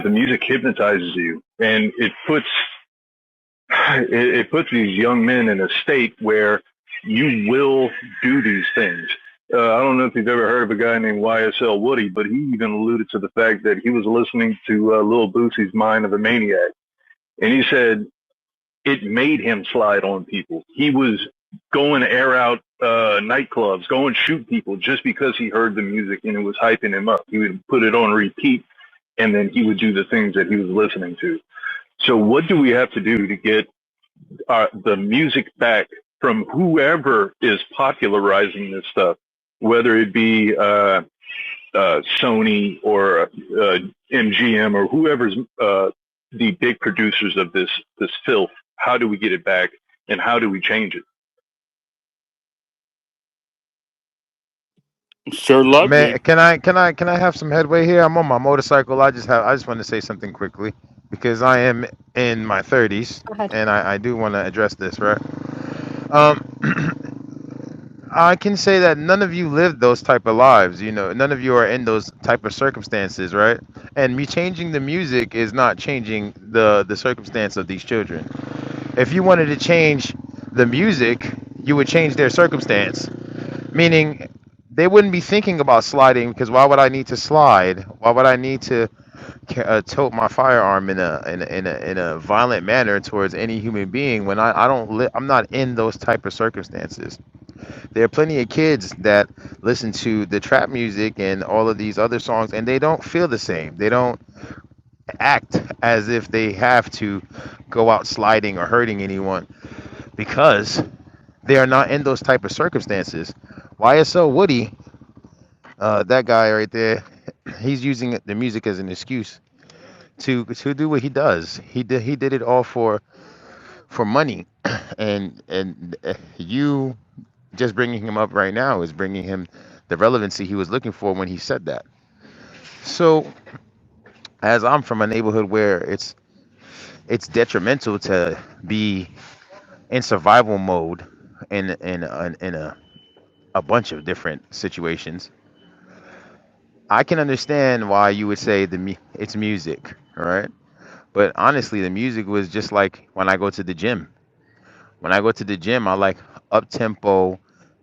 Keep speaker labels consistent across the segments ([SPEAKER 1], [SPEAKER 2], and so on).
[SPEAKER 1] the music hypnotizes you, and it puts these young men in a state where you will do these things. I don't know if you've ever heard of a guy named YSL Woody, but he even alluded to the fact that he was listening to Lil Boosie's Mind of a Maniac. And he said it made him slide on people. He was going to air out nightclubs, go and shoot people just because he heard the music and it was hyping him up. He would put it on repeat and then he would do the things that he was listening to. So what do we have to do to get the music back from whoever is popularizing this stuff, whether it be Sony or MGM or whoever's the big producers of this filth? How do we get it back, and how do we change it?
[SPEAKER 2] Sure, love
[SPEAKER 3] Man,
[SPEAKER 2] to.
[SPEAKER 3] can I have some headway here? I'm on my motorcycle. I just want to say something quickly because I am in my 30s
[SPEAKER 4] Go ahead.
[SPEAKER 3] and I do want to address this, right? Um, I can say that none of you lived those type of lives. None of you are in those type of circumstances, right? And me changing the music is not changing the circumstance of these children. If you wanted to change the music, you would change their circumstance, meaning they wouldn't be thinking about sliding because why would I need to slide? Why would I need to tote my firearm in a violent manner towards any human being when I'm not in those type of circumstances. There are plenty of kids that listen to the trap music and all of these other songs and they don't feel the same. They don't act as if they have to go out sliding or hurting anyone because they are not in those type of circumstances. YSL Woody, that guy right there, he's using the music as an excuse to do what he does. He did it all for money, and you just bringing him up right now is bringing him the relevancy he was looking for when he said that. So, as I'm from a neighborhood where it's detrimental to be in survival mode in a bunch of different situations, I can understand why you would say it's music, all right? But honestly, the music was just like when I go to the gym. When I go to the gym, I like up tempo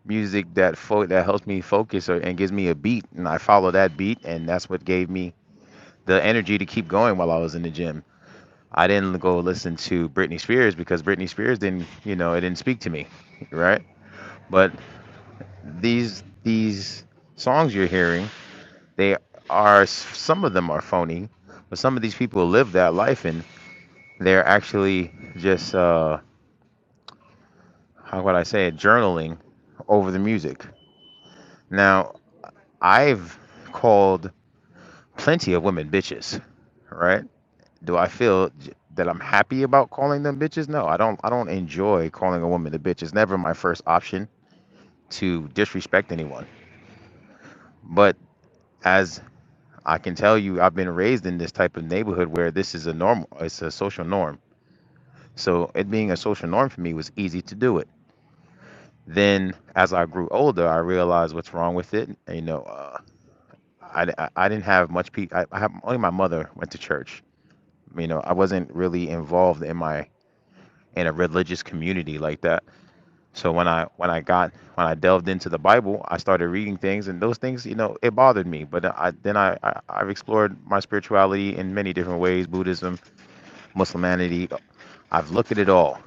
[SPEAKER 3] music that helps me focus and gives me a beat, and I follow that beat, and that's what gave me the energy to keep going while I was in the gym. I didn't go listen to Britney Spears because Britney Spears it didn't speak to me, right? But these songs you're hearing, they some of them are phony, but some of these people live that life and they're actually just how would I say it, journaling over the music. Now, I've called plenty of women bitches, right? Do I feel that I'm happy about calling them bitches? No, I don't. I don't enjoy calling a woman a bitch. It's never my first option to disrespect anyone. But as I can tell you, I've been raised in this type of neighborhood where this is a normal, it's a social norm. So it being a social norm for me was easy to do it. Then as I grew older, I realized what's wrong with it. I didn't have much people. I have only my mother went to church. I wasn't really involved in a religious community like that. So when I delved into the Bible, I started reading things, and those things, it bothered me. But I've explored my spirituality in many different ways: Buddhism, Muslimanity. I've looked at it all,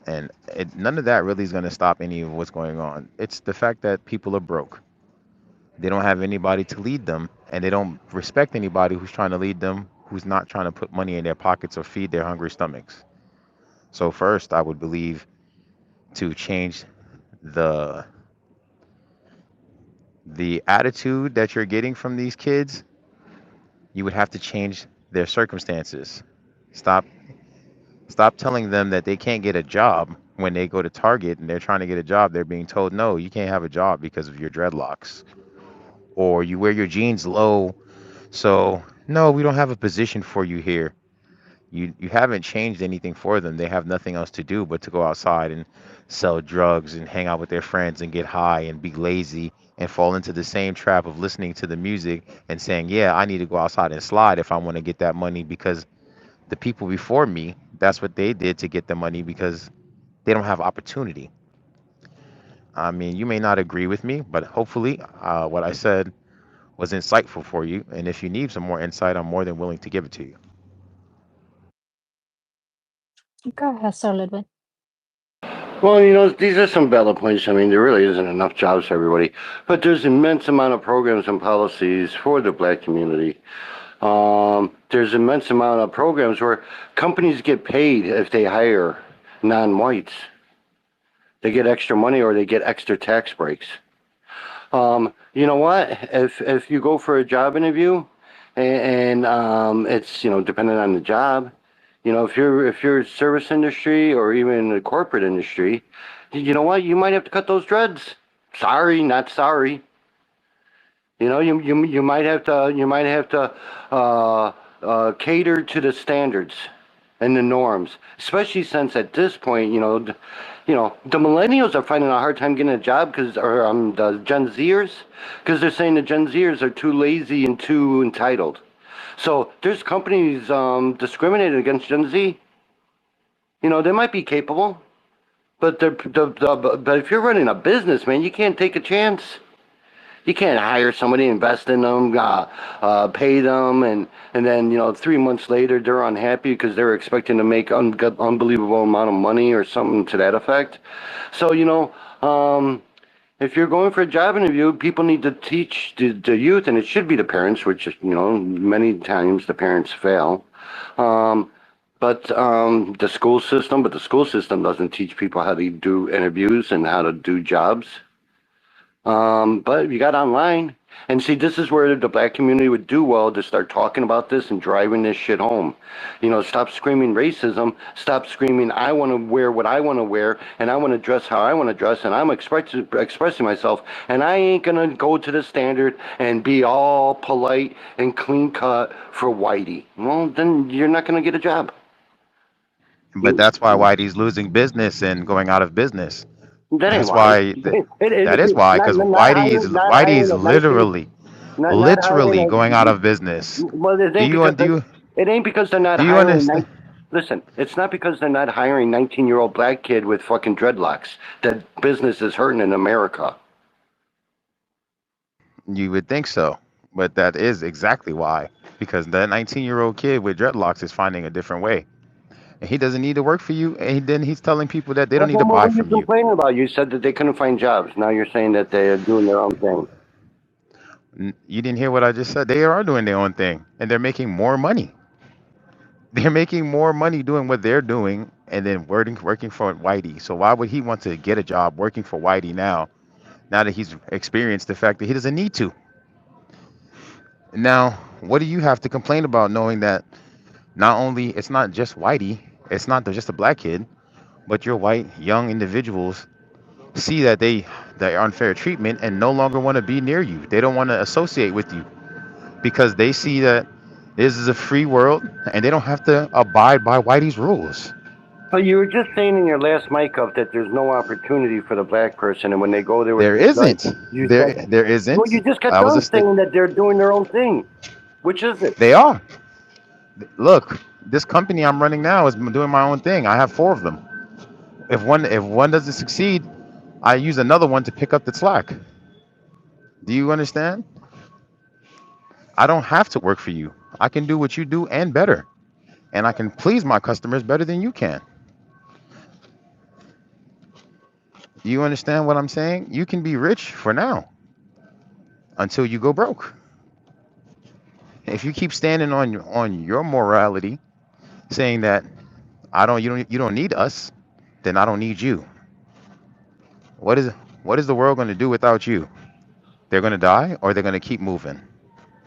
[SPEAKER 3] and none of that really is going to stop any of what's going on. It's the fact that people are broke. They don't have anybody to lead them, and they don't respect anybody who's trying to lead them, who's not trying to put money in their pockets or feed their hungry stomachs. So first, I would believe to change the the attitude that you're getting from these kids, you would have to change their circumstances. Stop stop telling them that they can't get a job when they go to Target and they're trying to get a job. They're being told, no, you can't have a job because of your dreadlocks. Or you wear your jeans low, so no, we don't have a position for you here. You haven't changed anything for them. They have nothing else to do but to go outside and sell drugs and hang out with their friends and get high and be lazy and fall into the same trap of listening to the music and saying, yeah, I need to go outside and slide if I want to get that money because the people before me, that's what they did to get the money because they don't have opportunity. I mean, you may not agree with me, but hopefully, what I said was insightful for you. And if you need some more insight, I'm more than willing to give it to you.
[SPEAKER 2] Go ahead, Sir Ludwig.
[SPEAKER 4] Well, these are some valid points. I mean, there really isn't enough jobs for everybody, but there's immense amount of programs and policies for the black community. There's immense amount of programs where companies get paid if they hire non-whites. They get extra money or they get extra tax breaks. You know what? If you go for a job interview, and it's dependent on the job, if you're service industry or even the corporate industry, you know what? You might have to cut those dreads. Sorry, not sorry. You might have to cater to the standards and the norms, especially since at this point, the millennials are finding a hard time getting a job or the Gen Zers, because they're saying the Gen Zers are too lazy and too entitled. So there's companies discriminating against Gen Z. They might be capable, but but if you're running a business, man, you can't take a chance. You can't hire somebody, invest in them, pay them, and then 3 months later they're unhappy because they're expecting to make unbelievable amount of money or something to that effect. So if you're going for a job interview, people need to teach the youth, and it should be the parents, which many times the parents fail. The school system doesn't teach people how to do interviews and how to do jobs. But you got online. And see, this is where the black community would do well to start talking about this and driving this shit home. Stop screaming racism. Stop screaming, I want to wear what I want to wear, and I want to dress how I want to dress, and I'm expressing myself, and I ain't going to go to the standard and be all polite and clean cut for whitey. Well, then you're not going to get a job.
[SPEAKER 3] But that's why Whitey's losing business and going out of business.
[SPEAKER 4] That ain't
[SPEAKER 3] That's
[SPEAKER 4] why.
[SPEAKER 3] why. That is why,
[SPEAKER 4] Not
[SPEAKER 3] because
[SPEAKER 4] not hiring not hiring
[SPEAKER 3] Whitey's
[SPEAKER 4] a 19 not hiring
[SPEAKER 3] literally going out
[SPEAKER 4] a
[SPEAKER 3] of business.
[SPEAKER 4] well,
[SPEAKER 3] Do you
[SPEAKER 4] it ain't because they're not
[SPEAKER 3] do you
[SPEAKER 4] hiring
[SPEAKER 3] understand?
[SPEAKER 4] listen, it's not because they're not hiring 19-year-old black kid with fucking dreadlocks that business is hurting in America.
[SPEAKER 3] You would think so, but that is exactly why. Because that 19-year-old kid with dreadlocks is finding a different way, and he doesn't need to work for you. And then he's telling people that they don't
[SPEAKER 4] Well,
[SPEAKER 3] need to
[SPEAKER 4] then what
[SPEAKER 3] buy
[SPEAKER 4] were you
[SPEAKER 3] from you.
[SPEAKER 4] complaining about? You said that they couldn't find jobs. Now you're saying that they're doing their own thing.
[SPEAKER 3] You didn't hear what I just said. They are doing their own thing, and they're making more money. They're making more money doing what they're doing, and then working for Whitey. So why would he want to get a job working for Whitey now? Now that he's experienced the fact that he doesn't need to. Now, what do you have to complain about knowing that not only it's not just Whitey, it's not just a black kid, but your white young individuals see that their unfair treatment and no longer want to be near you. They don't want to associate with you because they see that this is a free world and they don't have to abide by Whitey's rules.
[SPEAKER 4] But you were just saying in your last mic up that there's no opportunity for the black person, and when they go there with
[SPEAKER 3] There
[SPEAKER 4] their guns,
[SPEAKER 3] isn't.
[SPEAKER 4] you said,
[SPEAKER 3] There
[SPEAKER 4] well,
[SPEAKER 3] isn't.
[SPEAKER 4] you just got
[SPEAKER 3] I was
[SPEAKER 4] done
[SPEAKER 3] a sta-
[SPEAKER 4] saying that they're doing their own thing. Which is it?
[SPEAKER 3] They are. Look, this company I'm running now is doing my own thing. I have four of them. If one doesn't succeed, I use another one to pick up the slack. Do you understand? I don't have to work for you. I can do what you do and better. And I can please my customers better than you can. Do you understand what I'm saying? You can be rich for now until you go broke. If you keep standing on your morality, saying that you don't need us, then I don't need you. What is what is the world going to do without you? They're going to die or they're going to keep moving.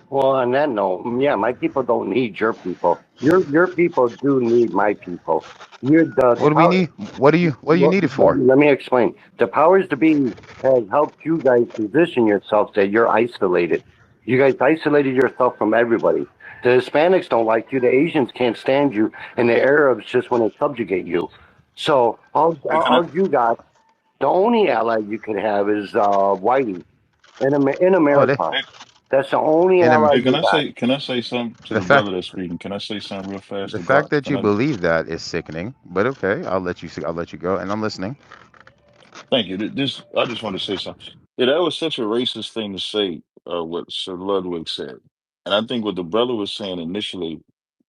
[SPEAKER 4] Well, on that note, yeah, my people don't need your people. Your people do need my people. You're the
[SPEAKER 3] What do we
[SPEAKER 4] power.
[SPEAKER 3] need? What do you
[SPEAKER 4] Well,
[SPEAKER 3] need it for?
[SPEAKER 4] let me explain. The powers to be has helped you guys position yourself that you're isolated. You guys isolated yourself from everybody. The Hispanics don't like you. The Asians can't stand you, and the Arabs just want to subjugate you. So all you got, the only ally you could have is Whitey. in
[SPEAKER 3] Oh, they,
[SPEAKER 4] America. That's the only
[SPEAKER 3] in
[SPEAKER 4] ally
[SPEAKER 5] Hey,
[SPEAKER 4] we got.
[SPEAKER 5] can I say something to
[SPEAKER 3] the
[SPEAKER 5] the
[SPEAKER 3] fact
[SPEAKER 5] brother that's speaking? Can I say something real fast
[SPEAKER 3] the
[SPEAKER 5] to
[SPEAKER 3] fact
[SPEAKER 5] Glock?
[SPEAKER 3] that
[SPEAKER 5] Can
[SPEAKER 3] you
[SPEAKER 5] I?
[SPEAKER 3] believe that is sickening. But okay, I'll let you go, and I'm listening.
[SPEAKER 5] Thank you. This I just want to say something. Yeah, that was such a racist thing to say. What Sir Ludwig said, and I think what the brother was saying initially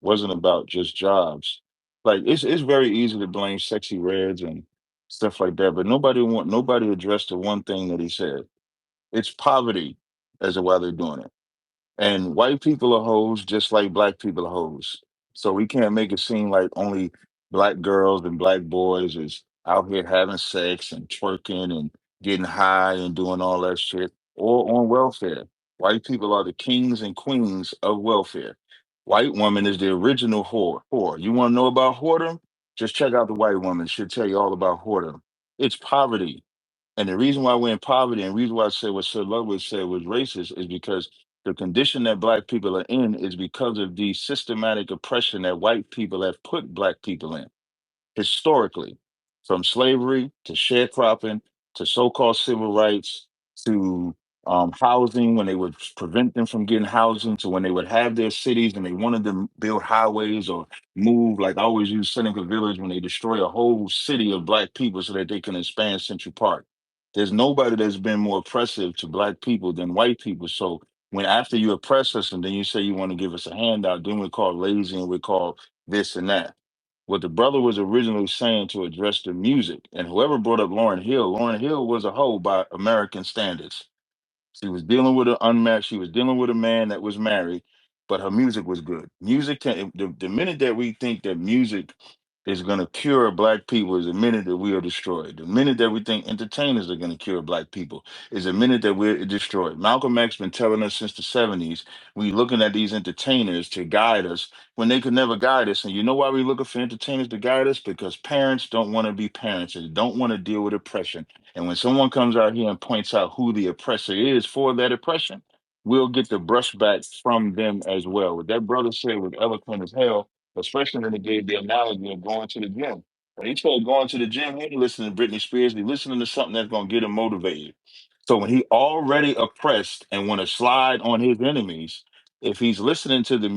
[SPEAKER 5] wasn't about just jobs. Like it's very easy to blame sexy reds and stuff like that, but nobody addressed the one thing that he said. It's poverty as to why they're doing it. And white people are hoes just like black people are hoes. So we can't make it seem like only black girls and black boys is out here having sex and twerking and getting high and doing all that shit or on welfare. White people are the kings and queens of welfare. White woman is the original whore. You want to know about whoredom? Just check out the white woman. She'll tell you all about whoredom. It's poverty. And the reason why we're in poverty and the reason why I said what Sir Ludwig said was racist is because the condition that black people are in is because of the systematic oppression that white people have put black people in historically, from slavery to sharecropping to so-called civil rights to housing when they would prevent them from getting housing to when they would have their cities and they wanted to build highways or move like I always use Seneca Village when they destroy a whole city of black people so that they can expand Central Park. There's nobody that's been more oppressive to black people than white people. So when after you oppress us and then you say you want to give us a handout, then we're called lazy and we're called this and that. What the brother was originally saying to address the music, and whoever brought up Lauren Hill was a hoe by American standards. She was dealing with an unmatched. She was dealing with a man that was married, but her music was good. Music can. The minute that we think that music is going to cure black people is the minute that we are destroyed. The minute that we think entertainers are going to cure black people is the minute that we're destroyed. Malcolm X been telling us since the 70s. We looking at these entertainers to guide us when they could never guide us. And you know why we looking for entertainers to guide us? Because parents don't want to be parents and don't want to deal with oppression. And when someone comes out here and points out who the oppressor is for that oppression, we'll get the brushback from them as well. What that brother said was eloquent as hell, especially when he gave the analogy of going to the gym. When he started going to the gym, he ain't listening to Britney Spears, he's listening to something that's going to get him motivated. So when he already oppressed and want to slide on his enemies, if he's listening to the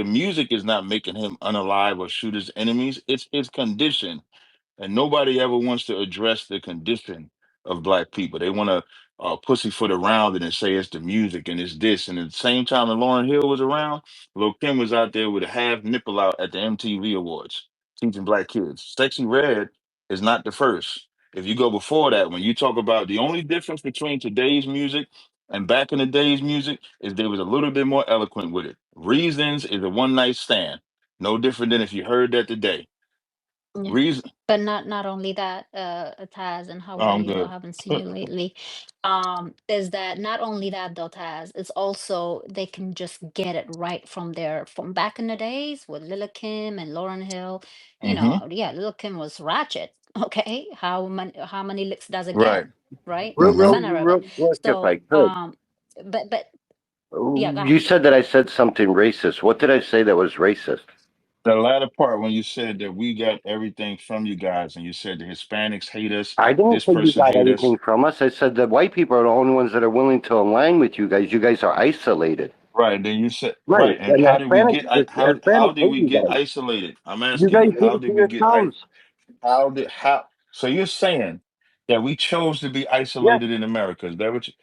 [SPEAKER 5] music is not making him unalive or shoot his enemies. It's his condition and nobody ever wants to address the condition of black people. They want to pussyfoot around it and say it's the music and it's this. And at the same time that Lauren Hill was around, Lil Kim was out there with a half nipple out at the MTV Awards teaching black kids. Sexy Red is not the first. If you go before that, when you talk about the only difference between today's music and back in the day's music is they was a little bit more eloquent with it. Reasons is a one night stand. No different than if you heard that today.
[SPEAKER 2] Yeah.
[SPEAKER 5] Reason,
[SPEAKER 2] But not only that, Taz, and how
[SPEAKER 5] oh,
[SPEAKER 2] are
[SPEAKER 5] I'm
[SPEAKER 2] you? I
[SPEAKER 5] good.
[SPEAKER 2] haven't seen you lately. Is that not only that though, Taz, it's also they can just get it right from back in the days with Lil Kim and Lauren Hill.
[SPEAKER 5] Hmm.
[SPEAKER 2] Yeah, Lil Kim was ratchet. Okay. How many licks does it
[SPEAKER 5] Right.
[SPEAKER 2] get? Right?
[SPEAKER 4] Real,
[SPEAKER 2] The
[SPEAKER 4] real,
[SPEAKER 5] Hmm.
[SPEAKER 2] center of it.
[SPEAKER 4] real quick, if I
[SPEAKER 2] So,
[SPEAKER 4] could.
[SPEAKER 2] but yeah, go
[SPEAKER 4] You
[SPEAKER 2] ahead.
[SPEAKER 4] said that I said something racist. What did I say that was racist?
[SPEAKER 5] The latter part when you said that we got everything from you guys, and you said the Hispanics hate us,
[SPEAKER 4] I didn't
[SPEAKER 5] this
[SPEAKER 4] say you
[SPEAKER 5] person
[SPEAKER 4] got
[SPEAKER 5] hate us.
[SPEAKER 4] everything from us. I said that white people are the only ones that are willing to align with you guys. You guys are isolated.
[SPEAKER 5] Right. Then you said
[SPEAKER 4] Right.
[SPEAKER 5] right. And
[SPEAKER 4] And
[SPEAKER 5] how did we
[SPEAKER 4] Hispanics,
[SPEAKER 5] get? How
[SPEAKER 4] Hispanics
[SPEAKER 5] did
[SPEAKER 4] hate
[SPEAKER 5] we
[SPEAKER 4] you
[SPEAKER 5] get
[SPEAKER 4] guys.
[SPEAKER 5] isolated? I'm
[SPEAKER 4] You
[SPEAKER 5] asking
[SPEAKER 4] guys
[SPEAKER 5] you.
[SPEAKER 4] did
[SPEAKER 5] How
[SPEAKER 4] it to
[SPEAKER 5] did we get?
[SPEAKER 4] yourselves.
[SPEAKER 5] How? So you're saying that we chose to be
[SPEAKER 4] Yes.
[SPEAKER 5] isolated in America? Is that what you?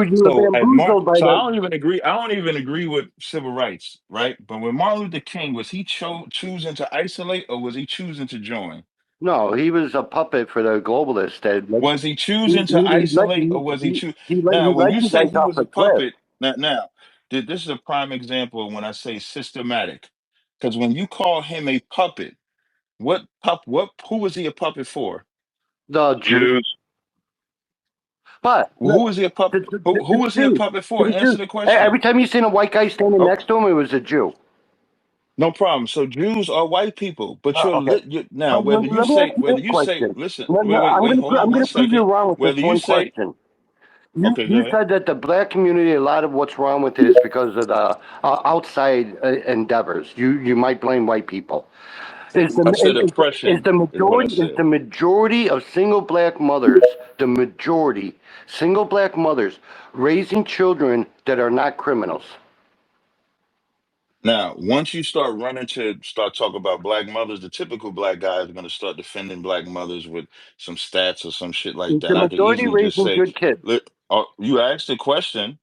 [SPEAKER 4] You were
[SPEAKER 5] So at Mark,
[SPEAKER 4] bamboozled by
[SPEAKER 5] so I
[SPEAKER 4] the.
[SPEAKER 5] don't even agree. I don't even agree with civil rights, right? But when Martin Luther King was he choosing to isolate or was he choosing to join?
[SPEAKER 4] No, he was a puppet for the globalists. That like,
[SPEAKER 5] Was he choosing to isolate or was he choose?
[SPEAKER 4] he
[SPEAKER 5] Now, when
[SPEAKER 4] led
[SPEAKER 5] you
[SPEAKER 4] you
[SPEAKER 5] say
[SPEAKER 4] guys
[SPEAKER 5] he
[SPEAKER 4] off
[SPEAKER 5] was
[SPEAKER 4] a
[SPEAKER 5] a
[SPEAKER 4] cliff.
[SPEAKER 5] puppet, now, this is a prime example of when I say systematic. Because when you call him a puppet, who was he a puppet for?
[SPEAKER 4] The Jews.
[SPEAKER 1] Jews.
[SPEAKER 4] But
[SPEAKER 5] Well, who was he a puppet? Who
[SPEAKER 4] to the
[SPEAKER 5] was he a
[SPEAKER 4] Jews.
[SPEAKER 5] puppet
[SPEAKER 4] To
[SPEAKER 5] for?
[SPEAKER 4] the
[SPEAKER 5] Answer
[SPEAKER 4] Jews.
[SPEAKER 5] the
[SPEAKER 4] Every
[SPEAKER 5] question.
[SPEAKER 4] time you seen a white guy standing
[SPEAKER 5] Oh,
[SPEAKER 4] next to him, it was a Jew.
[SPEAKER 5] no problem. So Jews are white people, but
[SPEAKER 4] Okay.
[SPEAKER 5] now
[SPEAKER 4] But let me ask you
[SPEAKER 5] whether
[SPEAKER 4] this
[SPEAKER 5] you say
[SPEAKER 4] question.
[SPEAKER 5] listen,
[SPEAKER 4] No, no,
[SPEAKER 5] wait, hold on
[SPEAKER 4] I'm
[SPEAKER 5] one
[SPEAKER 4] gonna prove you
[SPEAKER 5] second.
[SPEAKER 4] wrong with this
[SPEAKER 5] Whether you
[SPEAKER 4] one
[SPEAKER 5] say
[SPEAKER 4] question.
[SPEAKER 5] okay, go
[SPEAKER 4] You
[SPEAKER 5] ahead.
[SPEAKER 4] said that the black community, a lot of what's wrong with it is because of the outside endeavors. You might blame white people. Is the
[SPEAKER 5] I said
[SPEAKER 4] is
[SPEAKER 5] oppression
[SPEAKER 4] the
[SPEAKER 5] is what I
[SPEAKER 4] majority
[SPEAKER 5] said.
[SPEAKER 4] of single black mothers the majority, single black mothers raising children that are not criminals.
[SPEAKER 5] Now, once you start talking about black mothers, the typical black guy is going to start defending black mothers with some stats or some shit like that.
[SPEAKER 4] The
[SPEAKER 5] And I could
[SPEAKER 4] majority
[SPEAKER 5] easily just
[SPEAKER 4] raising
[SPEAKER 5] say,
[SPEAKER 4] good kids.
[SPEAKER 5] look, you asked a question,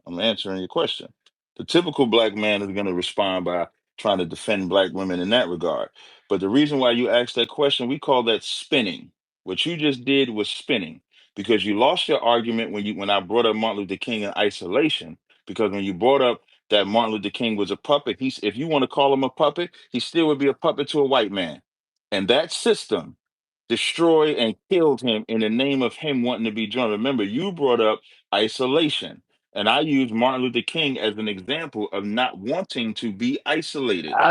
[SPEAKER 5] I'm answering your question. The typical black man is going to respond by trying to defend black women in that regard. But the reason why you asked that question, we call that spinning. What you just did was spinning because you lost your argument when I brought up Martin Luther King in isolation. Because when you brought up that Martin Luther King was a puppet, if you want to call him a puppet, he still would be a puppet to a white man. And that system destroyed and killed him in the name of him wanting to be joined. Remember, you brought up isolation. And I use Martin Luther King as an example of not wanting to be isolated.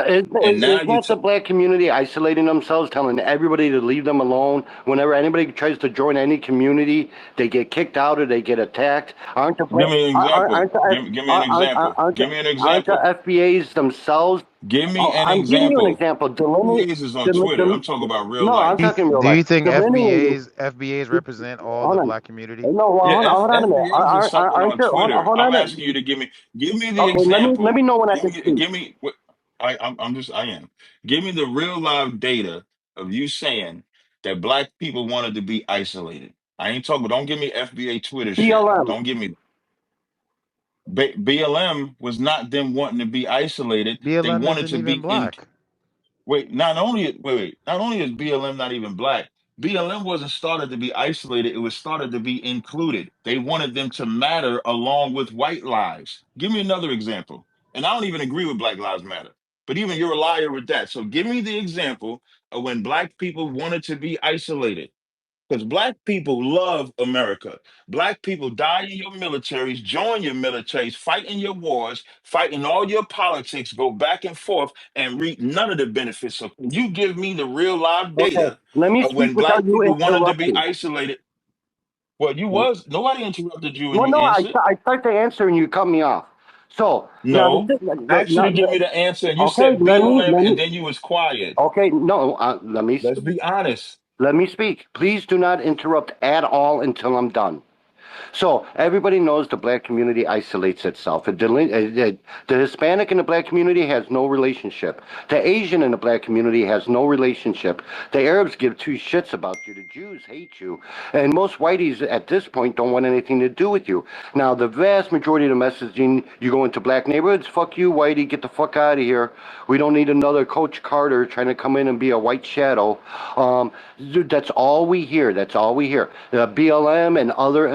[SPEAKER 5] And now
[SPEAKER 4] It's not the black community isolating themselves, telling everybody to leave them alone. Whenever anybody tries to join any community, they get kicked out or they get attacked. Aren't the
[SPEAKER 5] give me an example.
[SPEAKER 4] aren't the
[SPEAKER 5] Give me an example.
[SPEAKER 4] aren't
[SPEAKER 5] Give me an
[SPEAKER 4] aren't the
[SPEAKER 5] example.
[SPEAKER 4] FBAs themselves?
[SPEAKER 5] Give me
[SPEAKER 4] Oh,
[SPEAKER 5] an
[SPEAKER 4] I'm giving you an
[SPEAKER 5] example.
[SPEAKER 4] example.
[SPEAKER 5] FBAs is on Twitter. I'm talking about real
[SPEAKER 4] No, I'm
[SPEAKER 5] life.
[SPEAKER 4] talking real
[SPEAKER 3] Do
[SPEAKER 4] life.
[SPEAKER 3] you think
[SPEAKER 4] Delineating.
[SPEAKER 3] FBAs represent all
[SPEAKER 4] Hold
[SPEAKER 3] the
[SPEAKER 4] on.
[SPEAKER 3] black community?
[SPEAKER 4] No, well,
[SPEAKER 5] Yeah,
[SPEAKER 4] hold on a minute.
[SPEAKER 5] FBAs is something
[SPEAKER 4] Aren't
[SPEAKER 5] on
[SPEAKER 4] you?
[SPEAKER 5] Twitter.
[SPEAKER 4] Hold
[SPEAKER 5] I'm
[SPEAKER 4] on.
[SPEAKER 5] asking you to give me the
[SPEAKER 4] Okay, let
[SPEAKER 5] example.
[SPEAKER 4] me know when I can speak.
[SPEAKER 5] Give me what I am. Give me the real live data of you saying that black people wanted to be isolated. I ain't talking. Don't give me FBA Twitter shit.
[SPEAKER 4] BLM.
[SPEAKER 5] Don't give me BLM was not them wanting to be isolated. They
[SPEAKER 3] BLM
[SPEAKER 5] wanted
[SPEAKER 3] isn't
[SPEAKER 5] to
[SPEAKER 3] even
[SPEAKER 5] be in.
[SPEAKER 3] black.
[SPEAKER 5] Not only is BLM not even black, BLM wasn't started to be isolated, it was started to be included. They wanted them to matter along with white lives. Give me another example. And I don't even agree with Black Lives Matter. But even you're a liar with that. So give me the example of when black people wanted to be isolated. Because black people love America. Black people die in your militaries, join your militaries, fight in your wars, fight in all your politics, go back and forth, and reap none of the benefits. So can you give me the real live
[SPEAKER 4] Okay,
[SPEAKER 5] data
[SPEAKER 4] let me
[SPEAKER 5] of
[SPEAKER 4] speak
[SPEAKER 5] when
[SPEAKER 4] without
[SPEAKER 5] black
[SPEAKER 4] you
[SPEAKER 5] people wanted to be
[SPEAKER 4] interrupting.
[SPEAKER 5] isolated? Well, nobody interrupted you when
[SPEAKER 4] Well,
[SPEAKER 5] you
[SPEAKER 4] no,
[SPEAKER 5] answered.
[SPEAKER 4] I start to answer and you cut me off. So now,
[SPEAKER 5] No. I asked you to give me the answer, and you
[SPEAKER 4] okay,
[SPEAKER 5] said BLM, and then you was quiet.
[SPEAKER 4] okay, no,
[SPEAKER 5] Let's be honest.
[SPEAKER 4] let me speak. Please do not interrupt at all until I'm done. So everybody knows the black community isolates itself. The Hispanic in the black community has no relationship. The Asian in the black community has no relationship. The Arabs give two shits about you. The Jews hate you. And most whiteys at this point don't want anything to do with you. Now, the vast majority of the messaging, you go into black neighborhoods, fuck you, whitey, get the fuck out of here. We don't need another Coach Carter trying to come in and be a white shadow. That's all we hear. That's all we hear. BLM and other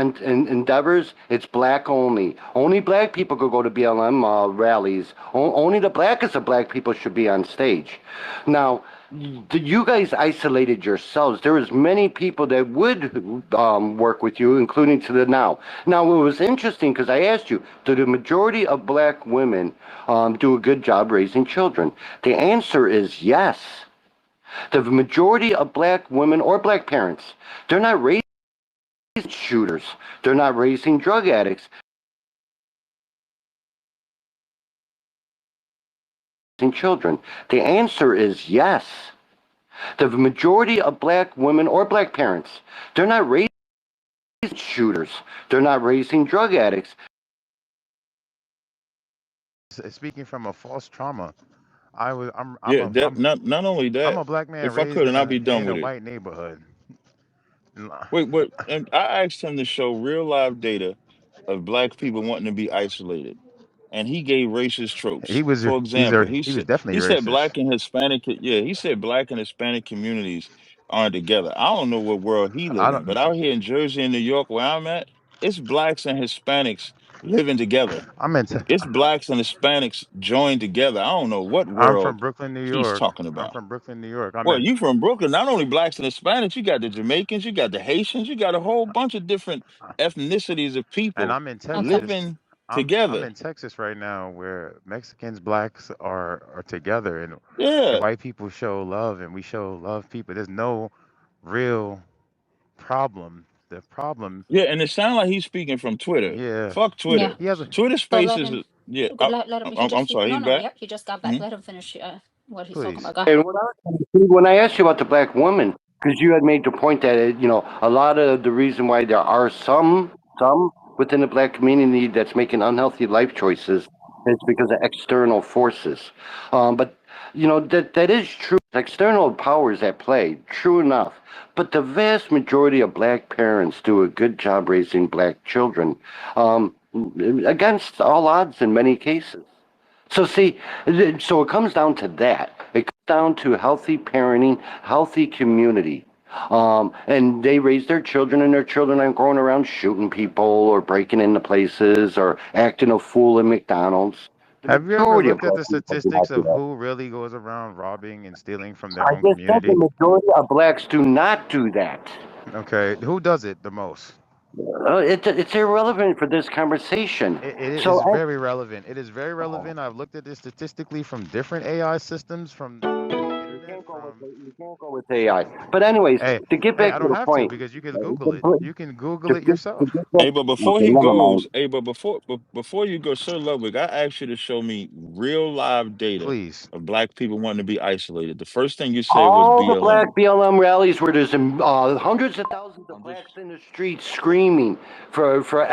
[SPEAKER 4] endeavors, it's black only. Only black people could go to BLM rallies. Only the blackest of black people should be on stage. Now, you guys isolated yourselves. There was many people that would work with you, including to the now. Now, it was interesting because I asked you, do the majority of black women do a good job raising children? The answer is yes. The majority of black women or black parents, they're not raising shooters. They're not raising drug addicts. Children. The answer is yes. The majority of black women or black parents, they're not raising shooters. They're not raising drug addicts.
[SPEAKER 3] Speaking from a false trauma,
[SPEAKER 5] Yeah, not only
[SPEAKER 3] I'm
[SPEAKER 5] that,
[SPEAKER 3] a black man
[SPEAKER 5] if I
[SPEAKER 3] raised
[SPEAKER 5] could, and I'll be done
[SPEAKER 3] in a
[SPEAKER 5] with it.
[SPEAKER 3] white neighborhood.
[SPEAKER 5] Wait, what? And I asked him to show real live data of black people wanting to be isolated, and he gave racist tropes. For example,
[SPEAKER 3] He was definitely
[SPEAKER 5] he said
[SPEAKER 3] racist.
[SPEAKER 5] black and Hispanic. Yeah, he said black and Hispanic communities aren't together. I don't know what world he
[SPEAKER 3] I
[SPEAKER 5] live in, but
[SPEAKER 3] don't.
[SPEAKER 5] out here in Jersey and New York, where I'm at, it's blacks and Hispanics living together.
[SPEAKER 3] I'm in.
[SPEAKER 5] It's blacks and Hispanics joined together. I don't know what
[SPEAKER 3] I'm from
[SPEAKER 5] world
[SPEAKER 3] Brooklyn, New
[SPEAKER 5] he's
[SPEAKER 3] York.
[SPEAKER 5] talking
[SPEAKER 3] I'm
[SPEAKER 5] about.
[SPEAKER 3] from Brooklyn, New York. I'm
[SPEAKER 5] Well,
[SPEAKER 3] in.
[SPEAKER 5] you from Brooklyn. Not only blacks and Hispanics, you got the Jamaicans, you got the Haitians, you got a whole bunch of different ethnicities of
[SPEAKER 3] And
[SPEAKER 5] people
[SPEAKER 3] I'm in
[SPEAKER 2] Okay.
[SPEAKER 3] Texas.
[SPEAKER 5] living
[SPEAKER 3] I'm
[SPEAKER 5] together.
[SPEAKER 3] in Texas right now, where Mexicans, blacks are together, and
[SPEAKER 5] Yeah.
[SPEAKER 3] white people show love, and we show love people. There's no real problem. The problem,
[SPEAKER 5] Yeah, and it sounds like he's speaking from Twitter.
[SPEAKER 3] yeah,
[SPEAKER 5] Fuck
[SPEAKER 2] Yeah.
[SPEAKER 5] Twitter.
[SPEAKER 3] he has a.
[SPEAKER 5] Twitter
[SPEAKER 2] But let
[SPEAKER 5] Spaces
[SPEAKER 2] him
[SPEAKER 5] is yeah.
[SPEAKER 2] let him he
[SPEAKER 5] I'm
[SPEAKER 2] just
[SPEAKER 5] sorry.
[SPEAKER 2] no
[SPEAKER 5] He's
[SPEAKER 2] no
[SPEAKER 5] back.
[SPEAKER 2] yep, he just got back.
[SPEAKER 5] Hmm?
[SPEAKER 2] Let him finish what he's talking
[SPEAKER 3] Please.
[SPEAKER 2] about. Go
[SPEAKER 4] And
[SPEAKER 2] ahead.
[SPEAKER 4] when I asked you about the black woman, because you had made the point that a lot of the reason why there are some within the black community that's making unhealthy life choices is because of external forces. But that is true. External powers at play, true enough. But the vast majority of black parents do a good job raising black children, um, against all odds in many cases. So see, so it comes down to that. It comes down to healthy parenting, healthy community. And they raise their children, and their children aren't going around shooting people or breaking into places or acting a fool in McDonald's. The
[SPEAKER 3] Have you ever
[SPEAKER 4] majority of
[SPEAKER 3] looked at
[SPEAKER 4] black
[SPEAKER 3] the
[SPEAKER 4] people do not
[SPEAKER 3] statistics
[SPEAKER 4] do
[SPEAKER 3] of
[SPEAKER 4] that.
[SPEAKER 3] who really goes around robbing and stealing from their
[SPEAKER 4] I
[SPEAKER 3] own
[SPEAKER 4] just said the
[SPEAKER 3] community?
[SPEAKER 4] majority of blacks do not do that.
[SPEAKER 3] Okay, who does it the most?
[SPEAKER 4] It's irrelevant for this conversation.
[SPEAKER 3] It is
[SPEAKER 4] So
[SPEAKER 3] very relevant. It is very relevant. I've looked at this statistically from different AI systems, from the internet, from.
[SPEAKER 4] you can't go with AI. But anyways,
[SPEAKER 3] Hey,
[SPEAKER 4] to get
[SPEAKER 3] hey,
[SPEAKER 4] back
[SPEAKER 3] I
[SPEAKER 4] to
[SPEAKER 3] don't
[SPEAKER 4] the
[SPEAKER 3] have to
[SPEAKER 4] point,
[SPEAKER 3] because you can Google it.
[SPEAKER 4] to,
[SPEAKER 3] You can Google
[SPEAKER 4] to
[SPEAKER 3] it
[SPEAKER 4] get, to
[SPEAKER 3] yourself.
[SPEAKER 4] get back,
[SPEAKER 5] Hey, but before
[SPEAKER 4] okay,
[SPEAKER 5] he
[SPEAKER 4] never mind.
[SPEAKER 5] goes, before you go, Sir Ludwig, I asked you to show me real live data
[SPEAKER 3] Please.
[SPEAKER 5] of black people wanting to be isolated. The first thing you said was
[SPEAKER 4] All the black
[SPEAKER 5] BLM.
[SPEAKER 4] BLM rallies where there's hundreds of thousands of
[SPEAKER 5] I'm just
[SPEAKER 4] blacks in the streets screaming for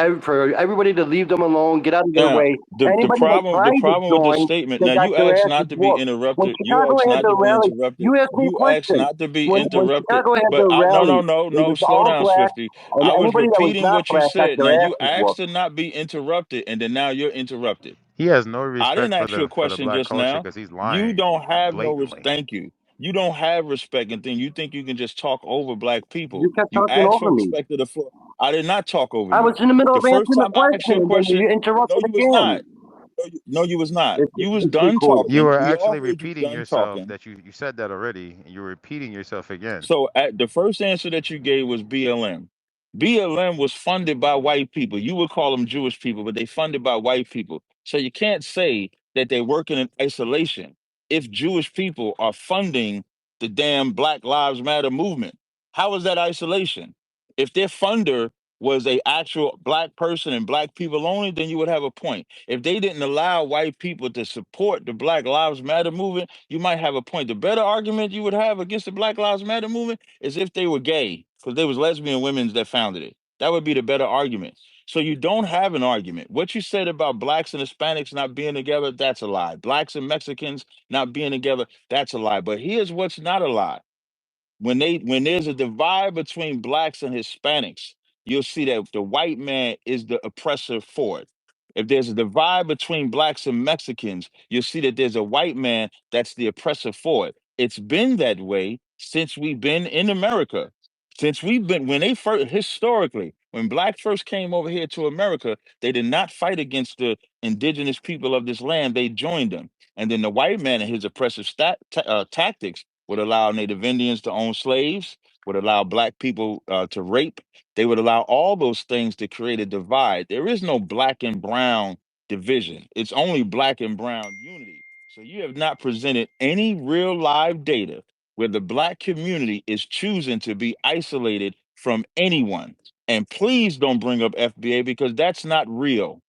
[SPEAKER 4] everybody to leave them alone, get out of their
[SPEAKER 5] now
[SPEAKER 4] way.
[SPEAKER 5] the
[SPEAKER 4] Anybody that
[SPEAKER 5] problem
[SPEAKER 4] tried to
[SPEAKER 5] with the
[SPEAKER 4] join,
[SPEAKER 5] statement.
[SPEAKER 4] they
[SPEAKER 5] Now
[SPEAKER 4] got
[SPEAKER 5] you
[SPEAKER 4] their
[SPEAKER 5] asked
[SPEAKER 4] asses
[SPEAKER 5] not to be
[SPEAKER 4] whooped. When
[SPEAKER 5] interrupted. You
[SPEAKER 4] Chicago
[SPEAKER 5] asked
[SPEAKER 4] had
[SPEAKER 5] not to
[SPEAKER 4] their
[SPEAKER 5] be
[SPEAKER 4] rally,
[SPEAKER 5] interrupted.
[SPEAKER 4] you asked me a
[SPEAKER 5] You asked
[SPEAKER 4] question.
[SPEAKER 5] not to be
[SPEAKER 4] When
[SPEAKER 5] interrupted.
[SPEAKER 4] Chicago had
[SPEAKER 5] But
[SPEAKER 4] their
[SPEAKER 5] no,
[SPEAKER 4] rally,
[SPEAKER 5] no, no,
[SPEAKER 4] it
[SPEAKER 5] no.
[SPEAKER 4] was
[SPEAKER 5] Slow
[SPEAKER 4] all
[SPEAKER 5] down,
[SPEAKER 4] black,
[SPEAKER 5] Swifty.
[SPEAKER 4] and
[SPEAKER 5] I was
[SPEAKER 4] anybody that was
[SPEAKER 5] repeating
[SPEAKER 4] not
[SPEAKER 5] what you
[SPEAKER 4] black got
[SPEAKER 5] said. Now
[SPEAKER 4] their
[SPEAKER 5] you
[SPEAKER 4] asses
[SPEAKER 5] asked
[SPEAKER 4] whooped.
[SPEAKER 5] to not be interrupted, and then now you're interrupted.
[SPEAKER 3] He has no
[SPEAKER 5] I didn't
[SPEAKER 3] respect
[SPEAKER 5] ask you a
[SPEAKER 3] for the
[SPEAKER 5] question
[SPEAKER 3] black
[SPEAKER 5] just
[SPEAKER 3] culture
[SPEAKER 5] now.
[SPEAKER 3] because he's
[SPEAKER 5] You
[SPEAKER 3] lying
[SPEAKER 5] don't have no
[SPEAKER 3] blatantly.
[SPEAKER 5] thank you. You don't have respect and thing. You think you can just talk over black people.
[SPEAKER 4] You kept
[SPEAKER 5] You
[SPEAKER 4] talking
[SPEAKER 5] asked
[SPEAKER 4] over
[SPEAKER 5] for
[SPEAKER 4] me.
[SPEAKER 5] respect to the floor. I did not talk over
[SPEAKER 4] I
[SPEAKER 5] you.
[SPEAKER 4] was in the middle
[SPEAKER 5] The
[SPEAKER 4] of
[SPEAKER 5] first
[SPEAKER 4] answering the
[SPEAKER 5] time I asked you
[SPEAKER 4] question,
[SPEAKER 5] a
[SPEAKER 4] and then
[SPEAKER 5] question,
[SPEAKER 4] you
[SPEAKER 5] no,
[SPEAKER 4] interrupted
[SPEAKER 5] you was
[SPEAKER 4] again.
[SPEAKER 5] not. No, you was not. You was
[SPEAKER 4] It's
[SPEAKER 5] done
[SPEAKER 4] recorded.
[SPEAKER 3] You
[SPEAKER 5] talking.
[SPEAKER 3] are
[SPEAKER 5] We all
[SPEAKER 3] actually
[SPEAKER 5] heard you
[SPEAKER 3] repeating
[SPEAKER 5] done
[SPEAKER 3] yourself
[SPEAKER 5] talking.
[SPEAKER 3] that you said that already, and you're repeating yourself again.
[SPEAKER 5] So at the first answer that you gave was BLM. BLM was funded by white people. You would call them Jewish people, but they funded by white people. So you can't say that they're working in isolation if Jewish people are funding the damn Black Lives Matter movement. How is that isolation? If their funder was a actual black person and black people only, then you would have a point. If they didn't allow white people to support the Black Lives Matter movement, you might have a point. The better argument you would have against the Black Lives Matter movement is if they were gay, because they was lesbian women that founded it. That would be the better argument. So you don't have an argument. What you said about blacks and Hispanics not being together, that's a lie. Blacks and Mexicans not being together, that's a lie. But here's what's not a lie. When there's a divide between blacks and Hispanics, you'll see that the white man is the oppressor for it. If there's a divide between blacks and Mexicans, you'll see that there's a white man that's the oppressor for it. It's been that way since we've been in America. Since we've been when they first historically, when black first came over here to America, they did not fight against the indigenous people of this land. They joined them. And then the white man and his oppressive tactics would allow Native Indians to own slaves, would allow black people to rape. They would allow all those things to create a divide. There is no black and brown division. It's only black and brown unity. So you have not presented any real live data where the black community is choosing to be isolated from anyone. And please don't bring up FBA because that's not real.